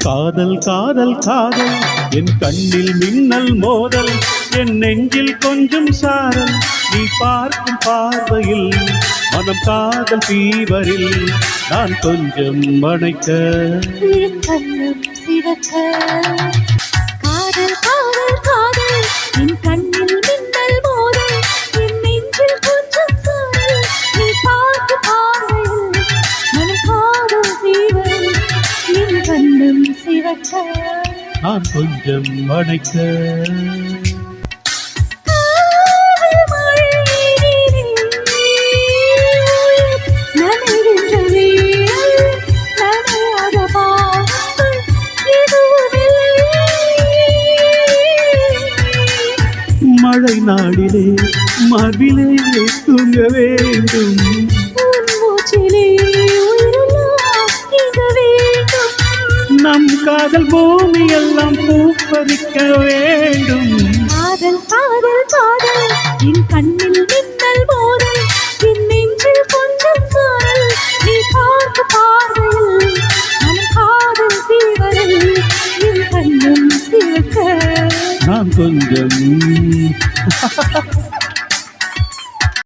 காதல் காதல் காதல் என் கண்ணில் மின்னல் மோதல் என் நெஞ்சில் கொஞ்சம் சாரல் நீ பார்க்கும் பார்வையில் மனம் காதல் தீவரில் நான் கொஞ்சம் அணைக்க கண்ணும் சிவக்க காதல் காதல் காதல் என் கண்ணில் மின்னல் மோதல் என் நெஞ்சில் கொஞ்சம் சாரல் நீ பார்க்கும் பார்வையில் மனம் காதல் தீவரில் என் கண்ணும் சிவக்க நான் கொஞ்சம் அணைக்க மழை நாடிலே மார்பிலே தூங்க வேண்டும் நம் காதல் பூமி எல்லாம் பூப்பறிக்க வேண்டும் காதல் காதல் காதல் என் கண்ணில் மின்னல் மோதல் என் நெஞ்சில் கொஞ்சம் சாரல் நீ பார்க்க பார்வையில் நம் காதல் தீவரில் என் கண்ணும் சிவக்க நான் கொஞ்சம்